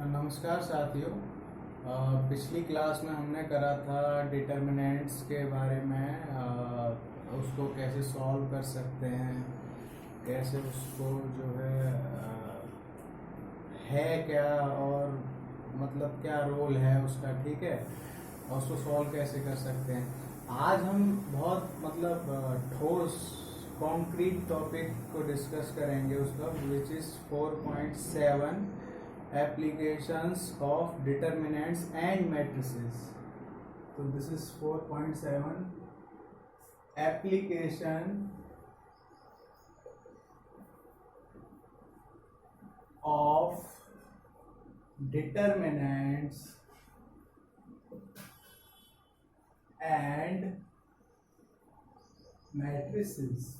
नमस्कार साथियों। पिछली क्लास में हमने करा था डिटर्मिनेंट्स के बारे में। उसको कैसे सॉल्व कर सकते हैं, कैसे उसको जो है क्या, और मतलब क्या रोल है उसका, ठीक है, और उसको सॉल्व कैसे कर सकते हैं। आज हम बहुत ठोस कॉन्क्रीट टॉपिक को डिस्कस करेंगे उसका, which is 4.7 applications of determinants and matrices. So this is 4.7 application of determinants and matrices.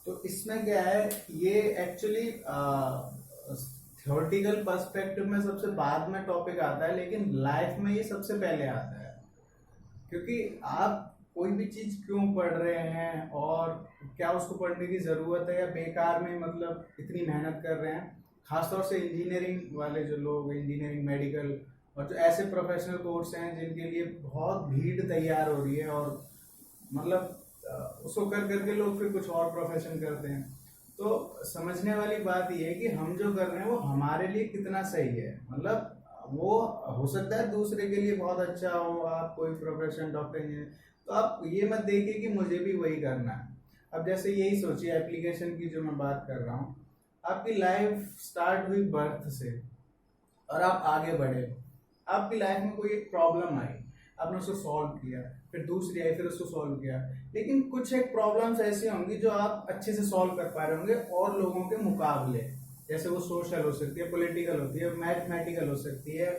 तो इसमें क्या है, ये एक्चुअली थ्योरेटिकल पर्सपेक्टिव में सबसे बाद में टॉपिक आता है, लेकिन लाइफ में ये सबसे पहले आता है। क्योंकि आप कोई भी चीज क्यों पढ़ रहे हैं और क्या उसको पढ़ने की जरूरत है, या बेकार में इतनी मेहनत कर रहे हैं। खासतौर से इंजीनियरिंग वाले जो लोग, इंजीनियरिंग, मेडिकल और जो ऐसे प्रोफेशनल कोर्स हैं जिनके लिए बहुत भीड़ तैयार हो रही है, और उसको कर करके लोग फिर कुछ और प्रोफेशन करते हैं। तो समझने वाली बात यह है कि हम जो कर रहे हैं वो हमारे लिए कितना सही है। वो हो सकता है दूसरे के लिए बहुत अच्छा हो, आप कोई प्रोफेशन, डॉक्टर, इंजीनियर, तो आप ये मत देखिए कि मुझे भी वही करना है। अब जैसे यही सोचिए, एप्लीकेशन की जो मैं बात कर रहा हूँ, आपकी लाइफ स्टार्ट हुई बर्थ से और आप आगे बढ़े। आपकी लाइफ में कोई एक प्रॉब्लम आई, आपने उसको सॉल्व किया, फिर दूसरी आई, फिर उसको सॉल्व किया, लेकिन कुछ एक प्रॉब्लम्स ऐसी होंगी जो आप अच्छे से सॉल्व कर पा रहे होंगे और लोगों के मुकाबले। जैसे वो सोशल हो सकती है, पॉलिटिकल होती है, मैथमेटिकल हो सकती है,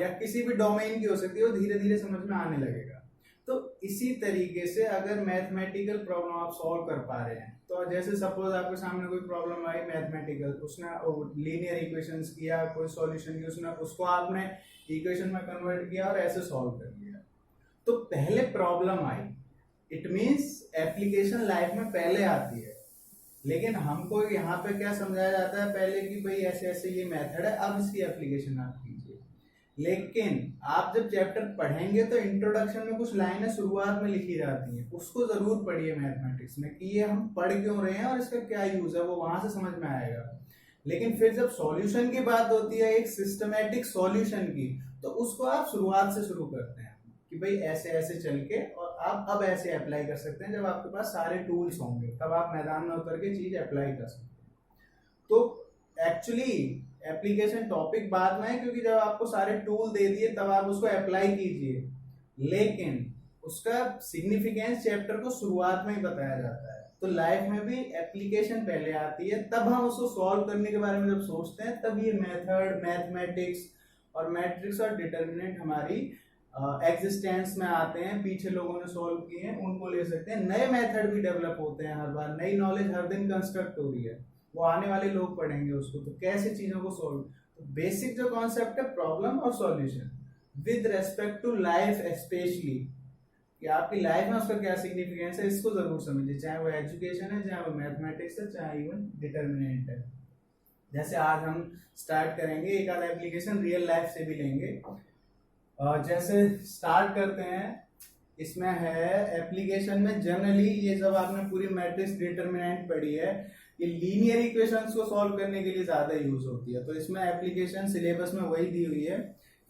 या किसी भी डोमेन की हो सकती है। वो धीरे धीरे समझ में आने लगेगा। तो इसी तरीके से अगर मैथमेटिकल प्रॉब्लम आप सॉल्व कर पा रहे हैं, तो जैसे सपोज आपके सामने कोई प्रॉब्लम आई मैथमेटिकल, उसने लीनियर इक्वेशंस किया, कोई सॉल्यूशन किया, उसने उसको आपने इक्वेशन में कन्वर्ट किया और ऐसे सॉल्व कर लिया। तो पहले problem I, it means application life में पहले आती है। लेकिन हमको यहाँ पे क्या समझाया जाता है पहले कि भाई ऐसे ऐसे ये मेथड है, अब इसकी एप्लीकेशन आप कीजिए। लेकिन आप जब चैप्टर पढ़ेंगे तो इंट्रोडक्शन में कुछ लाइनें शुरुआत में लिखी जाती हैं, उसको जरूर पढ़िए मैथमेटिक्स में, कि ये हम पढ़ क्यों रहे हैं और इसका क्या यूज है, वो वहां से समझ में आएगा। लेकिन फिर जब सॉल्यूशन की बात होती है, एक सिस्टमैटिक सॉल्यूशन की, तो उसको आप शुरुआत से शुरू करते हैं कि भाई ऐसे ऐसे चल के, और आप अब ऐसे अप्लाई कर सकते हैं। जब आपके पास सारे टूल्स होंगे तब आप मैदान में उतर के चीज अप्लाई कर सकते हैं। तो एक्चुअली एप्लीकेशन टॉपिक बाद में है, क्योंकि जब आपको सारे टूल दे दिए तब आप उसको अप्लाई कीजिए। लेकिन उसका सिग्निफिकेंस चैप्टर को शुरुआत में ही बताया जाता है। तो लाइफ में भी एप्लीकेशन पहले आती है, तब हम उसको सॉल्व करने के बारे में जब सोचते हैं, तब ये मेथड, मैथमेटिक्स और मैट्रिक्स और डिटर्मिनेंट हमारी एग्जिस्टेंस में आते हैं। पीछे लोगों ने सॉल्व किए हैं, उनको ले सकते हैं। नए मेथड भी डेवलप होते हैं, हर बार नई नॉलेज हर दिन कंस्ट्रक्ट हो रही है, वो आने वाले लोग पढ़ेंगे उसको। तो कैसे चीजों को सॉल्व, तो बेसिक जो कॉन्सेप्ट है प्रॉब्लम और solution with respect to life, specially कि आपकी लाइफ में उसका क्या सिग्निफिकेंस है, इसको जरूर समझिए। चाहे वो एजुकेशन है, चाहे वो मैथमेटिक्स है, चाहे इवन डिटर्मिनेंट है। जैसे आज हम स्टार्ट करेंगे, एक आध एप्लीकेशन रियल लाइफ से भी लेंगे। जैसे स्टार्ट करते हैं, इसमें है एप्लीकेशन में जनरली ये, जब आपने पूरी मैट्रिक्स डिटर्मिनेंट पढ़ी है, ये लीनियर इक्वेशंस को सॉल्व करने के लिए ज्यादा यूज होती है। तो इसमें एप्लीकेशन सिलेबस में वही दी हुई है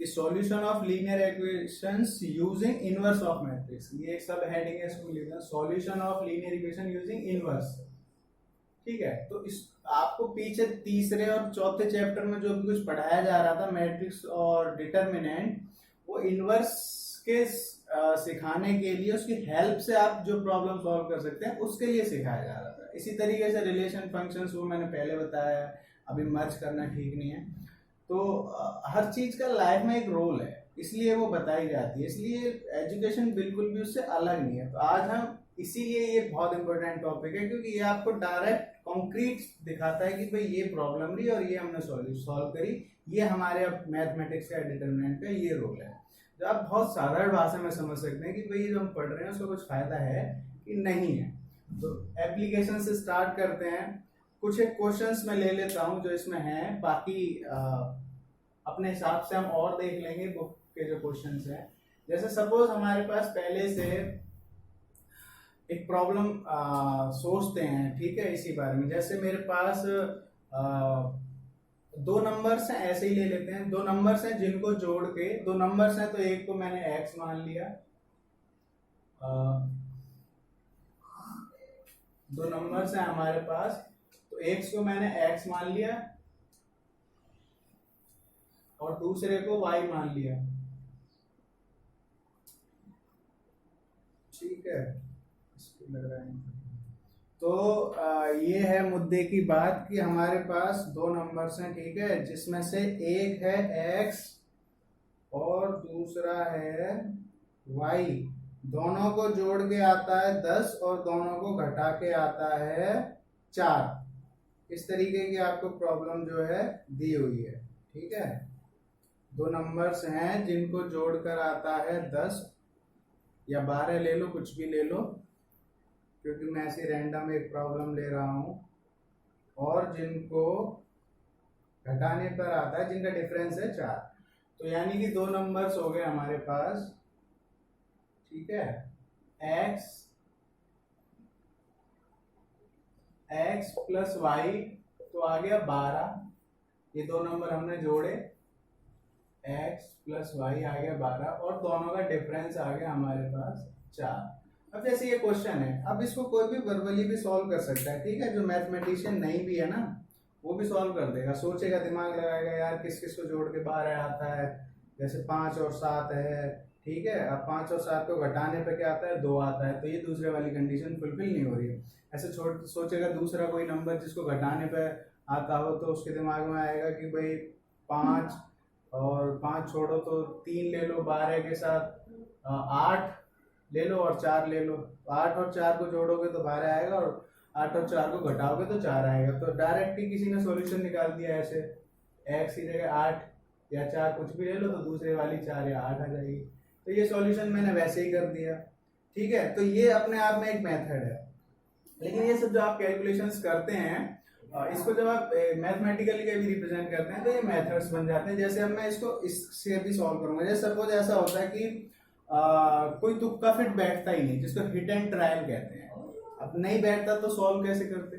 कि solution of linear equations using inverse of matrix. ये एक सब हेडिंग है, इसको लिखना है solution of linear equation using inverse. ठीक है, तो इस आपको पीछे तीसरे और चौथे चैप्टर में जो भी कुछ पढ़ाया जा रहा था मैट्रिक्स और डिटर्मिनेंट, वो इनवर्स के सिखाने के लिए, उसकी हेल्प से आप जो प्रॉब्लम सॉल्व कर सकते हैं उसके लिए सिखाया जा रहा था। इसी तरीके से रिलेशन फंक्शंस, वो मैंने पहले बताया, अभी मर्ज करना ठीक नहीं है। तो हर चीज का लाइफ में एक रोल है, इसलिए वो बताई जाती है। इसलिए एजुकेशन बिल्कुल भी उससे अलग नहीं है। तो आज हम इसीलिए, ये बहुत इंपॉर्टेंट टॉपिक है, क्योंकि ये आपको डायरेक्ट कॉन्क्रीट दिखाता है कि भाई ये प्रॉब्लम रही और ये हमने सॉल्व करी, ये हमारे अब मैथमेटिक्स का डिटरमिनेंट का ये रोल है। जो आप बहुत साधारण भाषा में समझ सकते हैं कि भाई जो हम पढ़ रहे हैं उसका कुछ फायदा है कि नहीं है। तो एप्लीकेशन से स्टार्ट करते हैं। कुछ एक क्वेश्चंस मैं ले लेता हूँ जो इसमें हैं, बाकी अपने हिसाब से हम और देख लेंगे बुक के जो क्वेश्चंस हैं। जैसे सपोज हमारे पास पहले से एक प्रॉब्लम सोचते हैं, ठीक है, इसी बारे में। जैसे मेरे पास दो नंबर्स हैं, ऐसे ही ले लेते हैं। दो नंबर्स हैं जिनको जोड़ के, दो नंबर्स हैं तो एक को मैंने x मान लिया, दो नंबर्स हैं हमारे पास, तो x को मैंने x मान लिया और दूसरे को y मान लिया, ठीक है। इसको लग रहा है तो ये है मुद्दे की बात कि हमारे पास दो नंबर्स हैं, ठीक है, जिसमें से एक है x और दूसरा है y। दोनों को जोड़ के आता है 10 और दोनों को घटा के आता है 4। इस तरीके की आपको प्रॉब्लम जो है दी हुई है, ठीक है। दो नंबर्स हैं जिनको जोड़कर आता है 10 या 12, ले लो, कुछ भी ले लो, क्योंकि मैं ऐसे रैंडम एक प्रॉब्लम ले रहा हूं, और जिनको घटाने पर आता है, जिनका डिफरेंस है 4। तो यानी कि दो नंबर्स हो गए हमारे पास, ठीक है, x प्लस वाई, तो आ गया 12। ये दो नंबर हमने जोड़े, x प्लस वाई आ गया 12, और दोनों का डिफरेंस आ गया हमारे पास 4। अब जैसे ये क्वेश्चन है, अब इसको कोई भी वर्बली भी सॉल्व कर सकता है, ठीक है। जो मैथमेटिशियन नहीं भी है ना, वो भी सॉल्व कर देगा, सोचेगा, दिमाग लगाएगा, यार किस किस को जोड़ के 12 आता है। जैसे 5 और 7 है, ठीक है। अब 5 और 7 को घटाने पे क्या आता है, 2 आता है, तो ये दूसरे वाली कंडीशन फुलफिल नहीं हो रही है। ऐसे सोचेगा दूसरा कोई नंबर जिसको घटाने पे आता हो, तो उसके दिमाग में आएगा कि भाई 5 और 5 छोड़ो तो 3 ले लो, 12 के साथ 8 ले लो और 4 ले लो। 8 और 4 को जोड़ोगे तो 12 आएगा, और 8 और 4 को घटाओगे तो 4 आएगा। तो डायरेक्ट ही किसी ने सॉल्यूशन निकाल दिया ऐसे, x की जगह 8 या 4 कुछ भी ले लो, तो दूसरे वाली 4 या 8 आ जाएगी। तो ये सॉल्यूशन मैंने वैसे ही कर दिया, ठीक है। तो ये अपने आप में एक मेथड है। लेकिन ये सब जो आप कैलकुलेशंस करते हैं, इसको जब आप मैथमेटिकली भी रिप्रेजेंट करते हैं, तो ये मेथड्स बन जाते हैं। जैसे अब मैं इसको इससे भी सॉल्व करूंगा। जैसे सपोज ऐसा होता है कि कोई तुक्का फिट बैठता ही नहीं, जिसको हिट एंड ट्रायल कहते हैं। अब नहीं बैठता तो सॉल्व कैसे करते,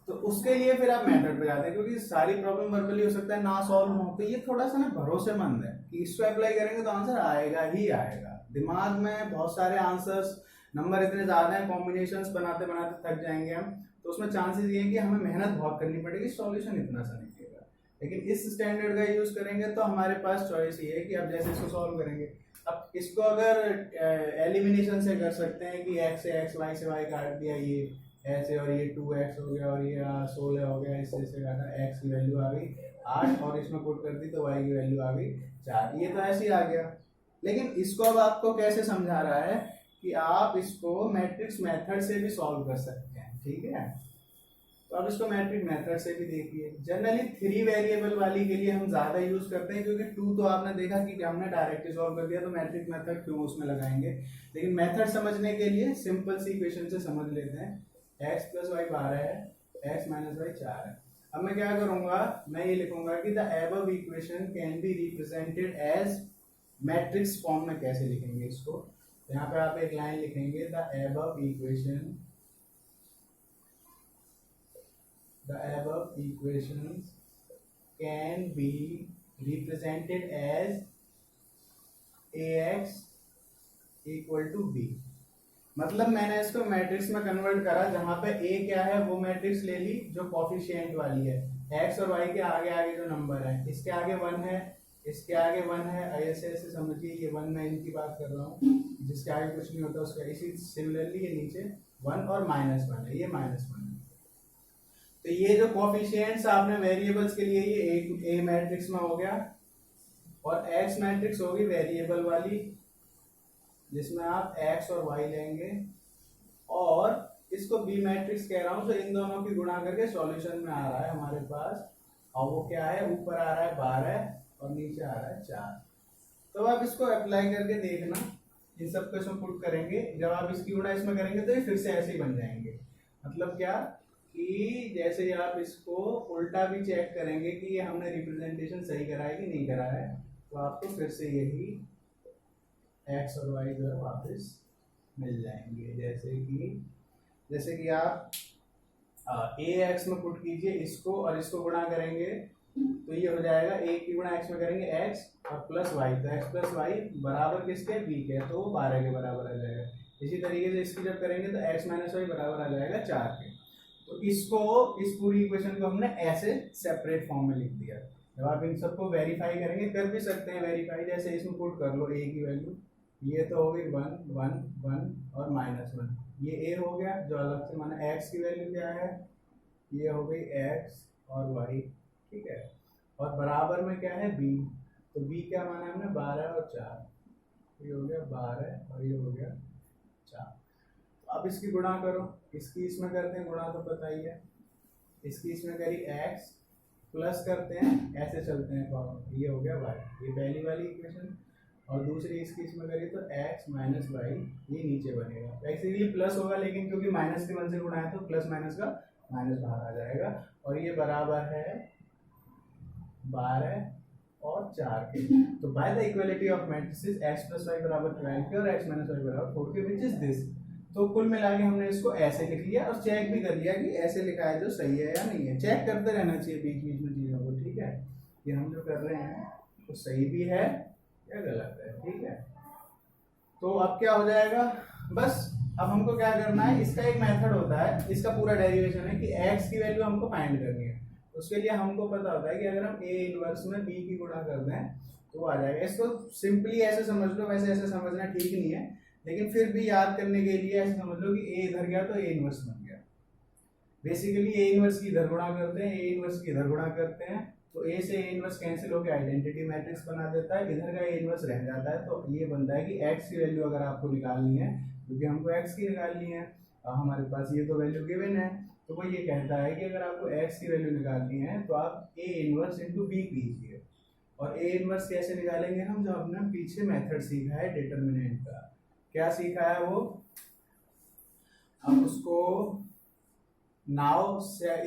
तो उसके लिए फिर आप मेथड पे जाते हैं, क्योंकि सारी प्रॉब्लम वर्बली हो सकता है ना सॉल्व हो। तो ये थोड़ा सा ना भरोसेमंद है कि इसको अप्लाई करेंगे तो आंसर आएगा ही आएगा। दिमाग में बहुत सारे आंसर्स, नंबर इतने ज्यादा हैं, कॉम्बिनेशंस बनाते बनाते थक जाएंगे हम, तो उसमें चांसेस ये है कि हमें मेहनत बहुत करनी पड़ेगी, सॉल्यूशन इतना सा निकलेगा। लेकिन इस स्टैंडर्ड का यूज करेंगे तो हमारे पास चॉइस ये है कि अब जैसे इसको सॉल्व करेंगे, अब इसको अगर एलिमिनेशन से कर सकते हैं कि x से x, y से y काट दिया, ये ऐसे, और ये 2x हो गया, और ये 16 हो गया, इससे से काटा, x की वैल्यू आ गई 8, और इसमें पुट कर दी तो y की वैल्यू आ गई 4। ये तो ऐसे ही आ गया। लेकिन इसको अब आपको कैसे समझा रहा है कि आप इसको मैट्रिक्स मेथड से भी सॉल्व कर सकते हैं, ठीक है। तो अब इसको मैट्रिक मेथड से भी देखिए। जनरली 3 वेरिएबल वाली के लिए हम ज्यादा यूज करते हैं, क्योंकि 2 तो आपने देखा कि हमने डायरेक्टली सॉल्व कर दिया, तो मैट्रिक मेथड क्यों उसमें लगाएंगे। लेकिन मेथड समझने के लिए सिंपल सी इक्वेशन से समझ लेते हैं। x प्लस वाई 12 है, x माइनस वाई 4 है। अब मैं क्या करूंगा, मैं ये लिखूंगा कि the above equation can be represented as matrix form में। कैसे लिखेंगे इसको, तो यहाँ पे आप एक लाइन लिखेंगे, the above equation can be represented as ax equal to b। मतलब मैंने इसको मैट्रिक्स में कन्वर्ट करा, जहां पे a क्या है वो मैट्रिक्स ले ली जो कोफिशिएंट वाली है, x और y के आगे आगे जो नंबर है, इसके आगे 1 है, इसके आगे 1 है, ऐसे ऐसे समझिए। ये 1 मैं इनकी बात कर रहा हूँ, जिसके आगे कुछ नहीं होता उसका। इसी सिमिलरली ये नीचे 1 और -1 है, ये -1 है। तो ये जो कोफिशिएंट्स आपने वेरिएबल्स के लिए, ये a मैट्रिक्स में हो गया, और x मैट्रिक्स होगी वेरिएबल वाली, जिसमें आप x और y लेंगे, और इसको b मैट्रिक्स कह रहा हूं, तो इन दोनों की गुणा करके सॉल्यूशन में आ रहा है हमारे पास। और वो क्या है, ऊपर आ रहा है 12 और नीचे आ रहा है 4। तो आप इसको अप्लाई करके देखना, इन सबको इसमें पुट करेंगे, जब आप इसकी गुणा इसमें करेंगे तो ये फिर से ऐसे ही बन जाएंगे। मतलब क्या कि जैसे ही आप इसको उल्टा भी चेक करेंगे कि ये हमने रिप्रेजेंटेशन सही करा है कि नहीं करा है, तो आपको फिर से यही एक्स और वाई जो है वापस मिल जाएंगे। जैसे कि आप ए एक्स में पुट कीजिए इसको और इसको गुणा करेंगे तो ये हो जाएगा ए की गुणा एक्स में करेंगे एक्स और प्लस वाई, तो एक्स प्लस वाई बराबर किसके बी के, तो वो 12 के बराबर आ जाएगा। इसी तरीके से इसकी जब करेंगे तो एक्स माइनस वाई बराबर आ जाएगा 4 के। तो इसको इस पूरी इक्वेशन को हमने ऐसे सेपरेट फॉर्म में लिख दिया। जब आप इन सबको वेरीफाई करेंगे, कर भी सकते हैं वेरीफाई, जैसे इसमें पुट कर लो ए की वैल्यू, ये तो हो गई 1 1 1 और -1, ये ए हो गया जो अलग से माना। एक्स की वैल्यू क्या है, ये हो गई एक्स और वाई, ठीक है, और बराबर में क्या है बी, तो बी क्या माना हमने 12 और 4, ये हो गया 12 और ये हो गया 4। अब इसकी गुणा करो, इसकी इसमें करते हैं गुणा, तो पता ही है, इसकी इसमें करी x प्लस करते हैं, ऐसे चलते हैं पावर, ये हो गया y, ये पहली वाली इक्वेशन, और दूसरी इसकी इसमें करी तो x माइनस वाई, ये नीचे बनेगा। वैसे ये प्लस होगा लेकिन क्योंकि माइनस के मन से गुणा है तो प्लस माइनस का माइनस बाहर आ जाएगा, और ये बराबर है 12 और 4 के। तो by the equality of matrices x plus y बराबर 12 के और x माइनस वाई बराबर 4 के, विच इज दिस। तो कुल मिला के हमने इसको ऐसे लिख लिया और चेक भी कर लिया कि ऐसे लिखा है जो सही है या नहीं है। चेक करते रहना चाहिए बीच बीच में चीज़ों को, ठीक है, कि हम जो कर रहे हैं वो सही भी है या गलत है, ठीक है। तो अब क्या हो जाएगा, बस अब हमको क्या करना है, इसका एक मेथड होता है, इसका पूरा डेरिवेशन है कि x की वैल्यू हमको फाइंड करनी है। उसके लिए हमको पता होता है कि अगर हम a इनवर्स में b की गुणा कर दें तो आ जाएगा। इसको सिंपली ऐसे समझ लो, वैसे ऐसे समझना ठीक नहीं है, लेकिन फिर भी याद करने के लिए ऐसे समझ लो कि a इधर गया तो a इनवर्स बन गया। बेसिकली a इनवर्स की इधर गुणा करते हैं, a इनवर्स की इधर गुणा करते हैं, तो a से a इनवर्स कैंसिल होकर आइडेंटिटी मैट्रिक्स बना देता है, इधर का a इनवर्स रह जाता है। तो ये बनता है कि x की वैल्यू अगर आपको निकालनी है, क्योंकि हमको x की निकालनी है, अब हमारे पास ये तो वैल्यू गिवन है, तो वो ये कहता है कि अगर आपको x की वैल्यू निकालनी है तो आप a इनवर्स इंटू b कीजिए। और a इनवर्स कैसे निकालेंगे हम, जो हमने पीछे मेथड सीखा है डिटर्मिनेंट का। क्या सीखा है वो, हम उसको नाउ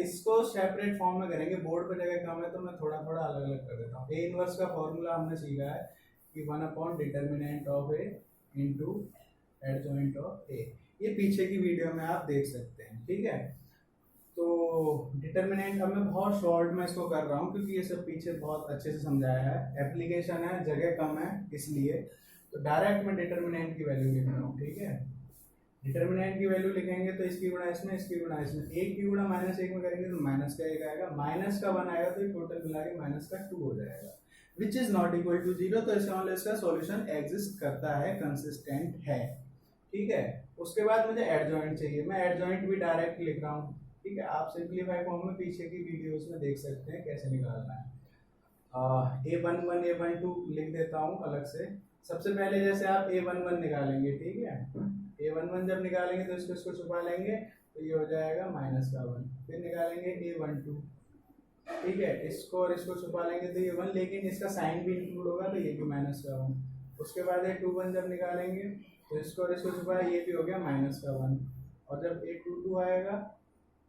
इसको सेपरेट फॉर्म में करेंगे, बोर्ड पर जगह कम है तो मैं थोड़ा थोड़ा अलग अलग कर देता हूँ। ए इनवर्स का फॉर्मूला हमने सीखा है कि 1 determinant of A into adjoint of A, ये पीछे की वीडियो में आप देख सकते हैं, ठीक है। तो डिटर्मिनेंट अब मैं बहुत शॉर्ट में इसको कर रहा हूँ क्योंकि ये सब पीछे बहुत अच्छे से समझाया है, एप्लीकेशन है, जगह कम है इसलिए। तो डायरेक्ट मैं डिटर्मिनेंट की वैल्यू लिख रहा हूँ, ठीक है। डिटर्मिनेंट की वैल्यू लिखेंगे तो इसकी गुणा इसमें, इसकी गुणा इसमें, एक की गुणा -1 में करेंगे तो माइनस का 1 आएगा, माइनस का 1 आएगा तो टोटल मिला के माइनस का 2 हो जाएगा, which is not equal to 0। तो इसका मतलब इसका सॉल्यूशन एग्जिस्ट करता है, कंसिस्टेंट है, ठीक है। उसके बाद मुझे एडजॉइंट चाहिए, मैं एडजॉइंट भी डायरेक्ट लिख रहा हूँ, ठीक है। आप सिंपलीफाई फॉर्म में पीछे की वीडियोस में देख सकते हैं कैसे निकालना है। a11 a12 लिख देता हूँ अलग से। सबसे पहले जैसे आप a11 निकालेंगे, ठीक है, a11 जब निकालेंगे तो इसको छुपा लेंगे तो ये हो जाएगा -1, फिर निकालेंगे a12, ठीक है, इसको और इसको छुपा लेंगे तो ये 1, लेकिन इसका साइन भी इंक्लूड होगा तो ये भी -1। उसके बाद a21 जब निकालेंगे तो इसको और इसको छुपा, ये भी हो गया -1, और जब a22 आएगा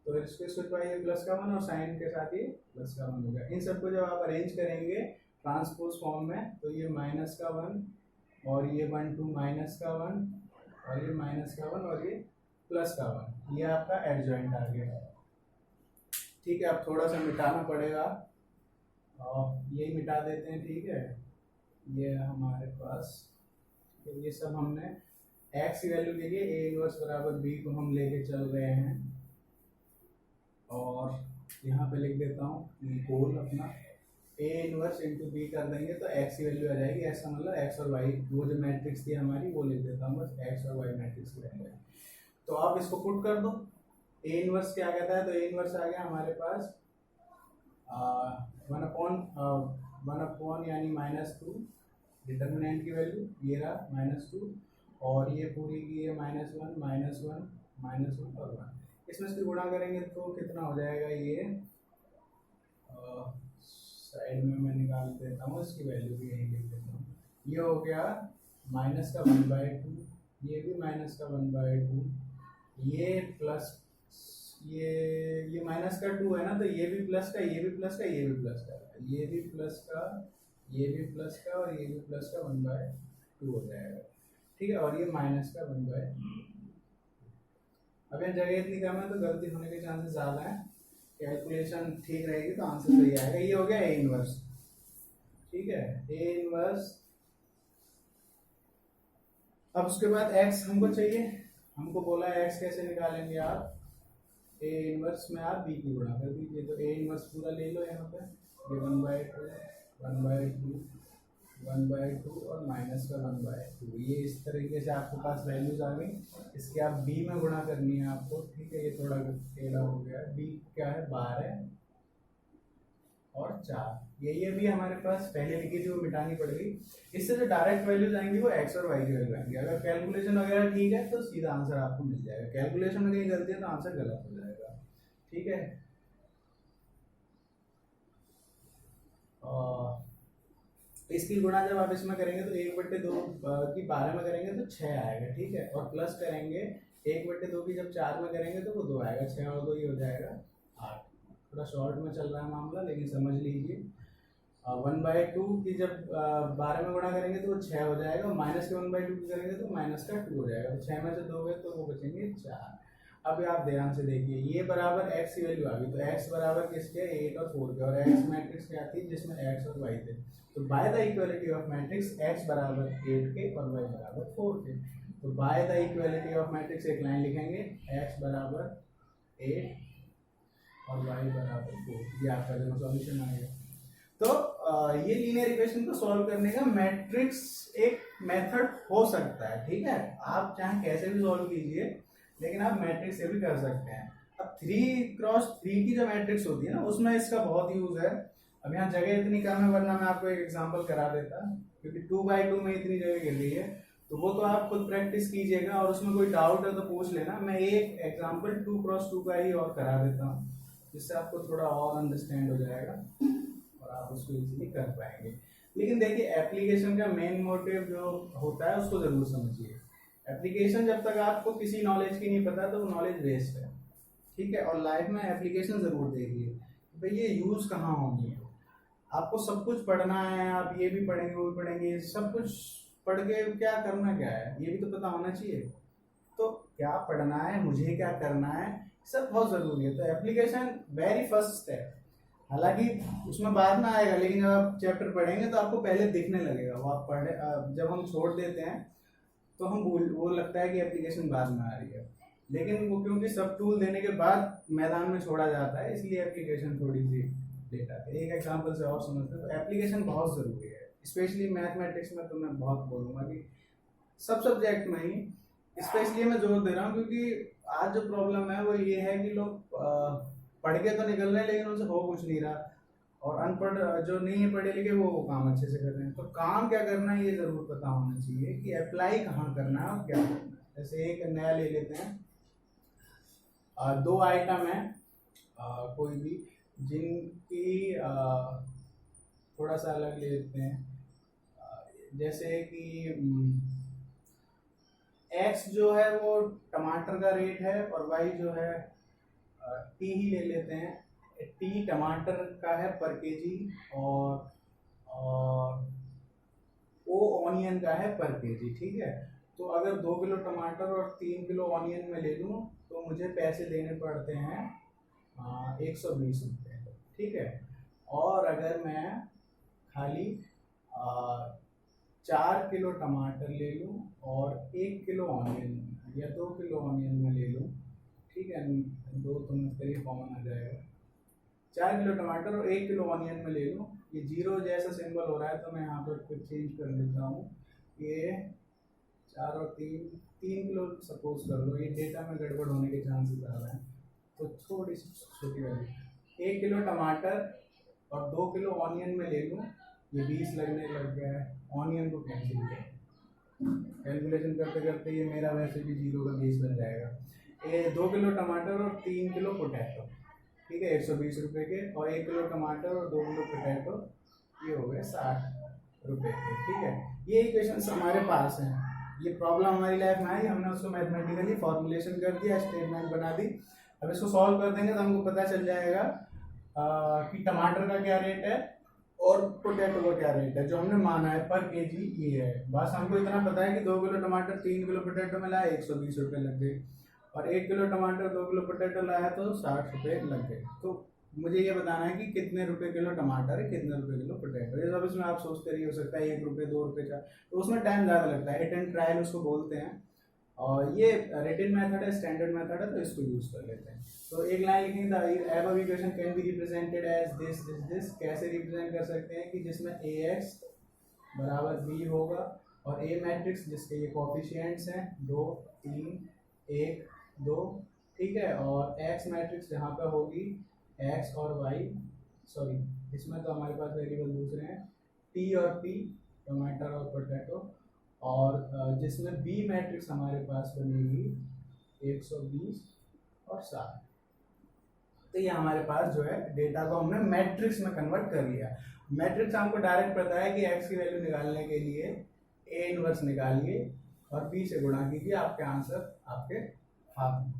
तो इसको छुपाइए +1 और साइन के साथ ये +1 हो गया। इन सबको जब आप अरेंज करेंगे ट्रांसपोज फॉर्म में तो ये -1 और ये 1 2 -1 और ये -1 और ये +1, ये आपका एडजॉइंट आ गया, ठीक है। अब थोड़ा सा मिटाना पड़ेगा और ये मिटा देते हैं, ठीक है। ये हमारे पास, तो ये सब हमने x की वैल्यू के लिए a इनवर्स बराबर b को हम लेके चल रहे हैं, और यहाँ पे लिख देता हूँ गोल अपना a इनवर्स इंटू b कर देंगे तो x की वैल्यू आ जाएगी। x का मतलब x और y, वो जो मैट्रिक्स थी हमारी वो लिख देता हूँ बस, x और y मैट्रिक्स की वैल्यू। तो आप इसको पुट कर दो, a इनवर्स क्या कहता है, तो a इनवर्स आ गया हमारे पास 1 यानी -2, डिटर्मिनेंट की वैल्यू ये रहा -2, और ये पूरी की है -1 -1 और 1। इसमें से गुणा करेंगे तो कितना हो जाएगा, ये साइड में मैं निकाल देता हूँ, इसकी वैल्यू भी यहीं लिख देता हूँ। ये हो गया -1/2, ये भी -1/2, ये प्लस ये माइनस का 2 है ना, तो ये भी प्लस का, ये भी प्लस का, ये भी प्लस का, ये भी प्लस का, ये भी प्लस का और ये भी प्लस का 1/2 हो जाएगा। ठीक है, और ये माइनस का 1/2। अब यहाँ जगह इतनी कम है तो गलती होने के चांसेस ज़्यादा हैं। कैलकुलेशन ठीक रहेगी तो आंसर सही आएगा। ये हो गया ए इनवर्स। ठीक है, ए इनवर्स। अब उसके बाद एक्स हमको चाहिए, हमको बोला है एक्स कैसे निकालेंगे आप, ए इनवर्स में आप बी की गुणा कर दीजिए। तो ए इनवर्स पूरा ले लो यहाँ पे, ये 1/2 1/2 1/2 और माइनस का 1/2। ये इस तरीके से आपके पास वैल्यूज आ गई। इसके आप बी में गुणा करनी है आपको। ठीक है, ये थोड़ा टेढ़ा हो गया। बी क्या है, 12 और 4। ये भी हमारे पास पहले लिखी थी, वो मिटानी पड़ेगी। इससे जो डायरेक्ट वैल्यूज आएंगी वो एक्स और वाई की वैल्यू आएंगी। अगर कैलकुलेशन वगैरह ठीक है तो सीधा आंसर आपको मिल जाएगा। कैलकुलेशन में कहीं गलती है तो आंसर गलत हो जाएगा। ठीक है, इसकी गुणा जब आप इसमें करेंगे तो 1/2 की 12 में करेंगे तो 6 आएगा। ठीक है, और प्लस करेंगे 1/2 की जब 4 में करेंगे तो वो 2 आएगा। 6 और 2 ये हो जाएगा 8। थोड़ा शॉर्ट में चल रहा है मामला, लेकिन समझ लीजिए। 1/2 की जब 12 में गुणा करेंगे तो वो 6 हो जाएगा। माइनस के 1/2 की करेंगे तो माइनस का 2 हो जाएगा। तो 6 में से 2 गए तो वो बचेंगे 4। अब आप ध्यान से देखिए, ये बराबर एक्स की वैल्यू आ गई। तो एक्स बराबर किसके, 8 और 4 के। और एक्स मैट्रिक्स क्या थी, जिसमें एक्स और वाई थे। तो by the equality of matrix x बराबर 8 के और वाई बराबर 4 के। तो by the equality of matrix एक लाइन लिखेंगे, एक्स बराबर 8 और वाई बराबर 4। ये आपका जो सॉल्यूशन आएगा। तो ये लीनियर इक्वेशन को सॉल्व करने का मैट्रिक्स एक मेथड हो सकता है। ठीक है, आप चाहे कैसे भी सॉल्व कीजिए, लेकिन आप मैट्रिक्स से भी कर सकते हैं। अब 3x3 की जो मैट्रिक्स होती है ना, उसमें इसका बहुत यूज है। अब यहाँ जगह इतनी कम है, वरना मैं आपको एक एग्जांपल करा देता, क्योंकि 2/2 में इतनी जगह गिर रही है। तो वो तो आप खुद प्रैक्टिस कीजिएगा, और उसमें कोई डाउट है तो पूछ लेना। मैं एक एग्जांपल 2x2 का ही और करा देता हूँ, जिससे आपको थोड़ा और अंडरस्टैंड हो जाएगा और आप उसको इजीली कर पाएंगे। लेकिन देखिए, एप्लीकेशन का मेन मोटिव जो होता है उसको जरूर समझिए। एप्लीकेशन जब तक आपको किसी नॉलेज की नहीं पता तो वो नॉलेज वेस्ट है। ठीक है, और लाइफ में एप्लीकेशन जरूर देखिए भाई ये यूज कहाँ होनी है। आपको सब कुछ पढ़ना है, आप ये भी पढ़ेंगे वो भी पढ़ेंगे, सब कुछ पढ़ के क्या करना क्या है ये भी तो पता होना चाहिए। तो क्या पढ़ना है, मुझे क्या करना है, सब बहुत जरूरी है। तो एप्लीकेशन वेरी फर्स्ट स्टेप। हालांकि उसमें बाद में आएगा, लेकिन जब आप चैप्टर पढ़ेंगे तो आपको पहले दिखने लगेगा। वो आप पढ़े, जब हम छोड़ देते हैं तो हम वो लगता है कि एप्लीकेशन बाद में आ रही है, लेकिन वो क्योंकि सब टूल देने के बाद मैदान में छोड़ा जाता है, इसलिए एप्लीकेशन थोड़ी सी लेट आती है। एक एग्जांपल से और समझते हैं, तो एप्लीकेशन बहुत ज़रूरी है, स्पेशली मैथमेटिक्स में। तो मैं बहुत बोलूँगा कि सब सब्जेक्ट में ही स्पेशली मैं जोर दे रहा हूँ, क्योंकि आज जो प्रॉब्लम है वो ये है कि लोग पढ़ के तो निकल रहे हैं लेकिन उनसे हो कुछ नहीं रहा, और अनपढ़ जो नहीं है पढ़े लिखे वो काम अच्छे से कर रहे हैं। तो काम क्या करना है ये जरूर पता होना चाहिए कि अप्लाई कहाँ करना है और क्या करना है। जैसे एक नया ले लेते हैं, 2 आइटम है कोई भी, जिनकी थोड़ा सा अलग ले लेते हैं। जैसे कि एक्स जो है वो टमाटर का रेट है, और वाई जो है टी ही ले लेते हैं। टी टमाटर का है पर केजी, और ओ ऑनियन का है पर केजी। ठीक है, तो अगर 2 किलो टमाटर और 3 किलो ऑनियन में ले लूँ तो मुझे पैसे देने पड़ते हैं 120 रुपये। ठीक है, और अगर मैं खाली 4 किलो टमाटर ले लूँ और 1 किलो ऑनियन या 2 किलो ऑनियन में ले लूँ, ठीक है, 2 तो मुझे कॉमन आ जाएगा, 4 किलो टमाटर और 1 किलो ऑनियन में ले लूँ। ये जीरो जैसा सिंबल हो रहा है तो मैं यहाँ पर कुछ चेंज कर लेता हूँ। ये 4 और 3 किलो सपोज कर लो, ये डेटा में गड़बड़ होने के चांसेस ज़्यादा हैं, तो थोड़ी सी छोटी वाली 1 किलो टमाटर और 2 किलो ऑनियन में ले लूँ। ये 20 लगने लग गया है, ऑनियन को कैंसिल कर, कैलकुलेशन करते करते ये मेरा वैसे भी जीरो का 20 बन जाएगा। ये 2 किलो टमाटर और 3 किलो पोटैटो, ठीक है, 120 रुपये के, और 1 किलो टमाटर और 2 किलो पोटैटो, ये हो गए 60 रुपये के। ठीक है, ये इक्वेशंस हमारे पास हैं। ये प्रॉब्लम हमारी लाइफ में आई, हमने उसको मैथमेटिकली फॉर्मुलेशन कर दिया, स्टेटमेंट बना दी। अब इसको सॉल्व कर देंगे तो हमको पता चल जाएगा कि टमाटर का क्या रेट है और पोटैटो का क्या रेट है। जो हमने माना है पर केजी ये है। बस हमको इतना पता है कि 2 किलो टमाटर 3 किलो पोटैटो में लाया 120 रुपये लग गए, और 1 किलो टमाटर 2 किलो पोटैटो लाया तो 60 रुपये लग गए। तो मुझे ये बताना है कि कितने रुपए किलो टमाटर है, कितने रुपए किलो पोटैटो। ये सब इसमें आप सोचते रहिए, हो सकता है 1 रुपये 2 रुपये का, तो उसमें टाइम ज़्यादा लगता है। हिट एंड ट्रायल उसको बोलते हैं, और ये रिटन मेथड है, स्टैंडर्ड मेथड है, तो इसको यूज कर लेते हैं। तो एक लाइन लिखेंगे, the above equation can be represented as this this this. कैसे रिप्रेजेंट कर सकते हैं कि जिसमें ax बराबर b होगा और a मैट्रिक्स जिसके ये कोफिशिएंट्स हैं 2 3 1 2, ठीक है, और x मैट्रिक्स जहाँ पे होगी x और y, सॉरी इसमें तो हमारे पास वेरिएबल दूसरे हैं t और p, टमाटर और पोटैटो, और जिसमें b मैट्रिक्स हमारे पास बनेगी 120 और 60। तो ये हमारे पास जो है डेटा को हमने मैट्रिक्स में कन्वर्ट कर लिया। मैट्रिक्स हमको डायरेक्ट पता है कि x की वैल्यू निकालने के लिए a इनवर्स निकालिए और b से गुणा कीजिए, आपके आंसर आपके हाथ में।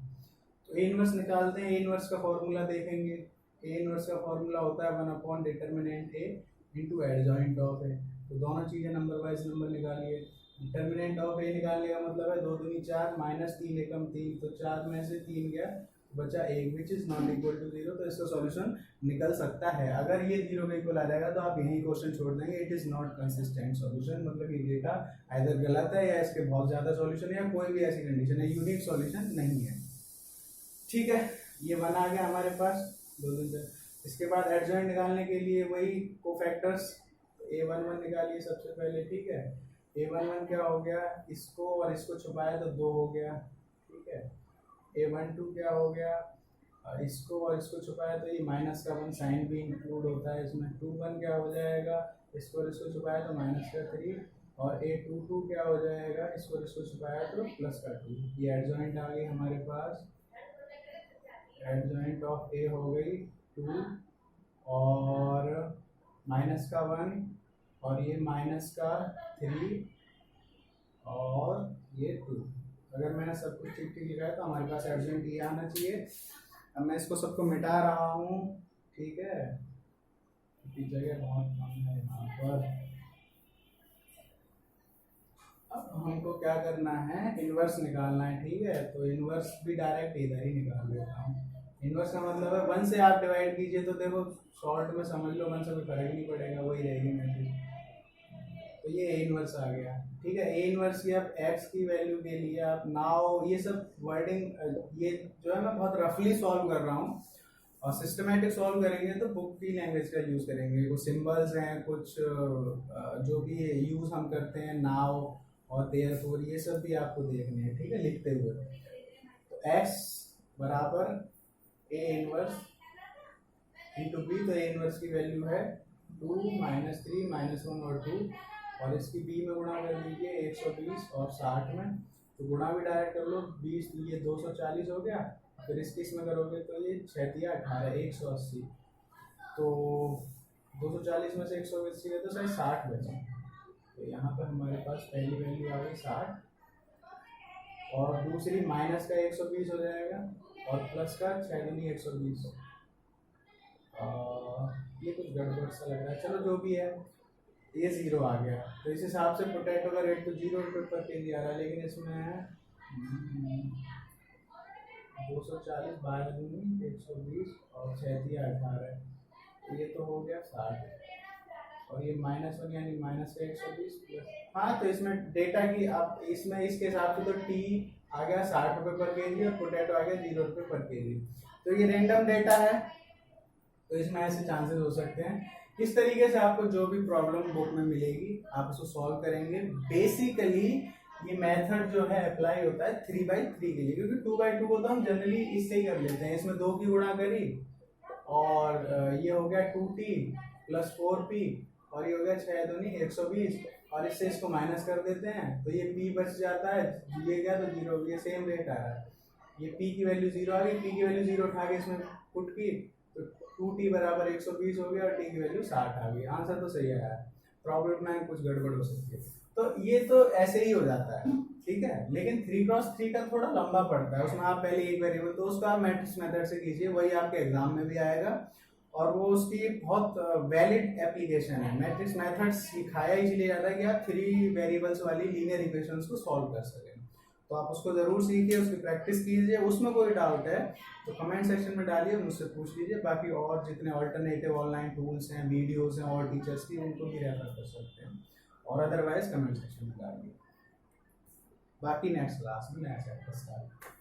तो a इनवर्स निकालते हैं। a इनवर्स का फॉर्मूला देखेंगे। a इनवर्स का फॉर्मूला होता है 1 determinant a into adjoint of a। तो दोनों चीज़ें नंबर वाइज नंबर निकालिए। डिटर्मिनेंट ऑफ a निकालने का मतलब है 2 दूनी 4 माइनस 3 एकम 3, तो 4 में से 3 गया बचा 1 which is not equal to 0। तो इसका सॉल्यूशन निकल सकता है। अगर ये 0 के इक्वल आ जाएगा तो आप यही क्वेश्चन छोड़ देंगे, it is not consistent solution, मतलब ये डेटा आइदर गलत है या इसके बहुत ज़्यादा सॉल्यूशन है या कोई भी ऐसी कंडीशन है, यूनिक सॉल्यूशन नहीं है। ठीक है, ये बना आ गया हमारे पास 2 दिन से। इसके बाद एडजॉइंट निकालने के लिए वही कोफैक्टर्स a11 निकालिए सबसे पहले, ठीक है। a11 क्या हो गया, इसको और इसको छुपाया तो 2 हो गया, ठीक है। a12 क्या हो गया, इसको और इसको छुपाया तो ये माइनस का 1 साइन भी इंक्लूड होता है इसमें। 21 क्या हो जाएगा, इसको और इसको छुपाया तो माइनस का 3, और a22 क्या हो जाएगा, इसको और इसको छुपाया तो प्लस का 2। ये एडजॉइंट आ गई हमारे पास। एडजॉइंट ऑफ a हो गई 2 और माइनस का 1 और ये माइनस का 3 और ये 2। अगर मैंने सब कुछ ठीक ठीक लिखा है तो हमारे पास एडजॉइंट ये आना चाहिए। अब मैं इसको सबको मिटा रहा हूँ, ठीक है, क्योंकि जगह बहुत कम है यहाँ पर। अब हमको क्या करना है, इन्वर्स निकालना है, ठीक है। तो इन्वर्स भी डायरेक्ट इधर ही निकाल लेता हूँ। इन्वर्स का मतलब है 1 से आप डिवाइड कीजिए तो देखो शॉर्ट में समझ लो 1 से कोई फर्क नहीं पड़ेगा, वही रहेगी मैट्रिक्स। तो ये ए इनवर्स आ गया, ठीक है। ए इनवर्स की आप एक्स की वैल्यू के लिए आप नाउ ये सब वर्डिंग ये जो है मैं बहुत रफली सॉल्व कर रहा हूँ, और सिस्टमेटिक सॉल्व करेंगे तो बुक की लैंग्वेज का यूज़ करेंगे। कुछ सिंबल्स हैं, कुछ जो भी यूज़ हम करते हैं नाउ और देयरफॉर, ये सब भी आपको देखने हैं, ठीक है, लिखते हुए। तो एक्स बराबर ए इनवर्स इंटू बी, तो ए इनवर्स की वैल्यू है 2 -3 -1 और 2, और इसकी बी में गुणा कर लीजिए 120 और 60 में, तो गुणा भी डायरेक्ट कर लो। 20 ये 240 हो गया, फिर इसकी इसमें करोगे तो ये 6 18 180, तो 240 में से 180 है तो सही 60 बचे। तो यहाँ पर हमारे पास पहली वैल्यू आ गई 60, और दूसरी माइनस का 120 हो जाएगा और प्लस का 6 दूनी 120। ये कुछ गड़बड़ सा लग रहा है, चलो जो भी है, ये 0 आ गया। तो इस हिसाब से पोटैटो का रेट तो 0 रुपये पर केजी आ रहा है, लेकिन इसमें 240 12 दूनी 120 और 6 18, तो ये तो हो गया 60, और ये -1 यानी माइनस का 120 प्लस। हाँ, तो इसमें डेटा की आप इसमें इसके हिसाब से तो टी आ गया 60 रुपये पर केजी और पोटैटो आ गया 0 रुपये पर केजी। तो ये रैंडम डेटा है, तो इसमें ऐसे चांसेस हो सकते हैं। इस तरीके से आपको जो भी प्रॉब्लम बुक में मिलेगी आप उसको सॉल्व करेंगे। बेसिकली ये मेथड जो है अप्लाई होता है 3/3 के लिए, क्योंकि 2/2 को तो हम जनरली इससे ही कर लेते हैं। इसमें 2 की गुणा करी और ये हो गया 2t प्लस 4p, और ये हो गया 6 दूनी 120, और इससे इसको माइनस कर देते हैं तो ये p बच जाता है, ये गया तो 0, ये सेम रेट आ रहा है। ये p की वैल्यू 0 आ गई, p की वैल्यू 0 उठा के इसमें पुट की तो 2t बराबर 120 हो गया और t की वैल्यू 60 आ गई। आंसर तो सही आया है। प्रॉब्लम में कुछ गड़बड़ हो सकती है। तो ये तो ऐसे ही हो जाता है, ठीक है। लेकिन 3x3 का थोड़ा लंबा पड़ता है, उसमें आप पहले एक वेरिएबल, तो उसका आप मैट्रिक्स मेथड से कीजिए, वही आपके एग्जाम में भी आएगा और वो उसकी बहुत वैलिड एप्लीकेशन है। मैट्रिक्स मेथड सिखाया इसलिए जाता है कि आप 3 वेरिएबल्स वाली लीनियर इक्वेशंस को सॉल्व कर सकें। तो आप उसको जरूर सीखिए, उसकी प्रैक्टिस कीजिए। उसमें कोई डाउट है तो कमेंट सेक्शन में डालिए, मुझसे पूछ लीजिए। बाकी और जितने ऑल्टरनेटिव ऑनलाइन टूल्स हैं, वीडियोस हैं और टीचर्स की, उनको भी रेफर कर सकते हैं, और अदरवाइज कमेंट सेक्शन में डालिए। बाकी नेक्स्ट क्लास में नया चैप्टर स्टार्ट।